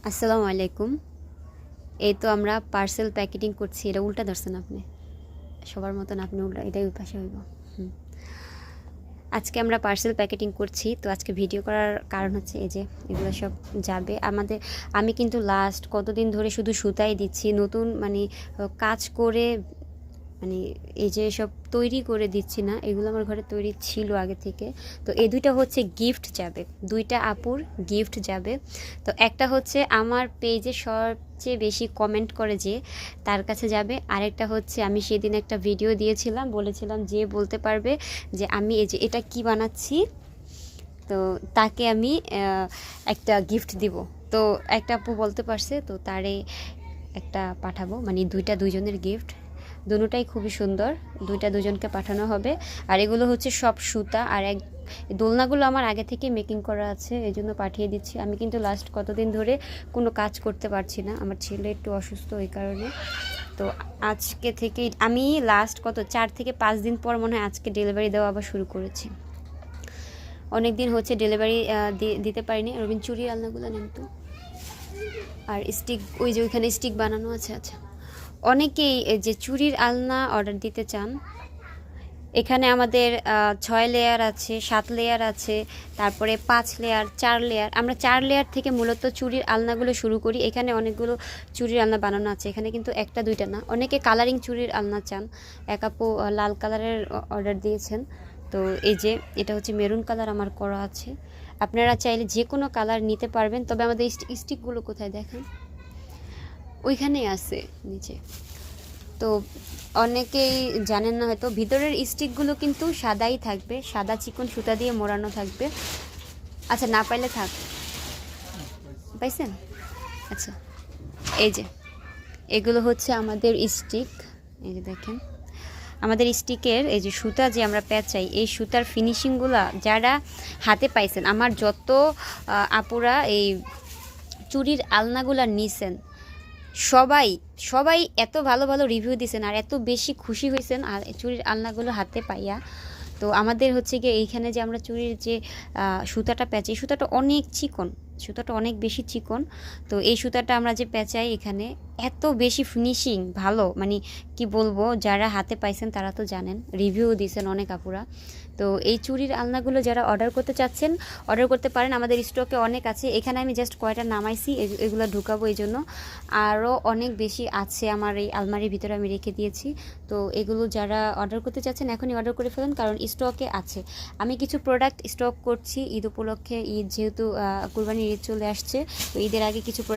আসসালামু আলাইকুম। এই তো আমরা পার্সেল প্যাকেটিং করছি। এটা উল্টা ধরছেন আপনি, সবার মতন আপনি উল্টা, এটাই ওই পাশে হইব। আজকে আমরা পার্সেল প্যাকেটিং করছি। তো আজকে ভিডিও করার কারণ হচ্ছে এই যে এগুলো সব যাবে আমাদের। আমি কিন্তু লাস্ট কতদিন ধরে শুধু সুতাই দিচ্ছি, নতুন মানে কাজ করে মানে এই যে সব তৈরি করে দিচ্ছি না, এগুলো আমার ঘরে তৈরি ছিল আগে থেকে। তো এই দুইটা হচ্ছে গিফট যাবে, দুইটা আপুর গিফট যাবে। তো একটা হচ্ছে আমার পেজে সবচেয়ে বেশি কমেন্ট করে যে তার কাছে যাবে, আরেকটা হচ্ছে আমি সেদিন একটা ভিডিও দিয়েছিলাম, বলেছিলাম যে বলতে পারবে যে আমি এই যে এটা কি বানাচ্ছি, তো তাকে আমি একটা গিফট দিব। তো একটা আপু বলতে পারছে, তো তারে একটা পাঠাবো, মানে দুইটা দুইজনের গিফট, দুটোটাই খুবই সুন্দর, দুইটা দুজনকে পাঠানো হবে। আর এগুলো হচ্ছে সব সুতা, আর দোলনাগুলো আমার আগে থেকে মেকিং করা আছে, এই জন্য পাঠিয়ে দিচ্ছি। আমি কিন্তু লাস্ট কতদিন ধরে কোনো কাজ করতে পারছি না, আমার ছেলে একটু অসুস্থ, ওই কারণে। তো আজকে থেকে আমি লাস্ট 4 থেকে 5 দিন পর মনে হয় আজকে ডেলিভারি দেওয়া আবার শুরু করেছি। অনেক দিন হচ্ছে ডেলিভারি দিতে পারিনি। রবিন চুরি আলনাগুলো নেন তো, আর স্টিক, ওই যে ওইখানে স্টিক বানানো আছে। আচ্ছা, অনেকেই যে চুরির আলনা অর্ডার দিতে চান। এখানে আমাদের 6 লেয়ার আছে, 7 লেয়ার আছে, তারপরে 5 লেয়ার, 4 লেয়ার। আমরা 4 লেয়ার থেকে মূলত চুরির আলনাগুলো শুরু করি। এখানে অনেকগুলো চুরির আলনা বানানো আছে, এখানে কিন্তু একটা দুইটা না। অনেকে কালারিং চুরির আলনা চান। এক আপু লাল কালারের অর্ডার দিয়েছেন। তো এই যে এটা হচ্ছে মেরুন কালার আমার করা আছে। আপনারা চাইলে যে কোনো কালার নিতে পারবেন। তবে আমাদের স্টিকগুলো কোথায় দেখেন, ওইখানেই আছে নিচে। তো অনেকেই জানেন না হয়তো, ভিতরের স্টিকগুলো কিন্তু সাদাই থাকবে, সাদা চিকন সুতা দিয়ে মোড়ানো থাকবে। আচ্ছা, না পাইলে থাক, পাইছেন? আচ্ছা, এই যে এগুলো হচ্ছে আমাদের স্টিক। এই যে দেখেন আমাদের স্টিকের এই যে সুতা যে আমরা পেঁচাই, এই সুতার ফিনিশিংগুলো যারা হাতে পাইছেন, আমার যত আপুরা এই চুরির আলনাগুলা নিছেন, সবাই সবাই এত ভালো ভালো রিভিউ দিয়েছেন আর এত বেশি খুশি হয়েছেন আর চুরির আলনাগুলো হাতে পাইয়া। তো আমাদের হচ্ছে গিয়ে এইখানে যে আমরা চুরির যে সুতাটা পেঁচাই, সুতাটা অনেক চিকন, সুতাটা অনেক বেশি চিকন। তো এই সুতাটা আমরা যে পেঁচাই এখানে এত বেশি ফিনিশিং ভালো, মানে কি বলবো, যারা হাতে পাইছেন তারা তো জানেন, রিভিউ দিয়েছেন অনেক আপুরা। তো এই চুরির আলনাগুলো যারা অর্ডার করতে চাচ্ছেন অর্ডার করতে পারেন, আমাদের স্টকে অনেক আছে। এখানে আমি জাস্ট কয়টা নামাইছি, এগুলো ঢুকাবো এই জন্য। আরও অনেক বেশি আছে আমার এই আলমারির ভিতরে, আমি রেখে দিয়েছি। তো এগুলো যারা অর্ডার করতে চাচ্ছেন এখনই অর্ডার করে ফেলুন, কারণ স্টকে আছে। আমি কিছু প্রোডাক্ট স্টক করছি ঈদ উপলক্ষে, ঈদ যেহেতু কুরবানির ঈদ চলে আসছে, তো ঈদের আগে কিছু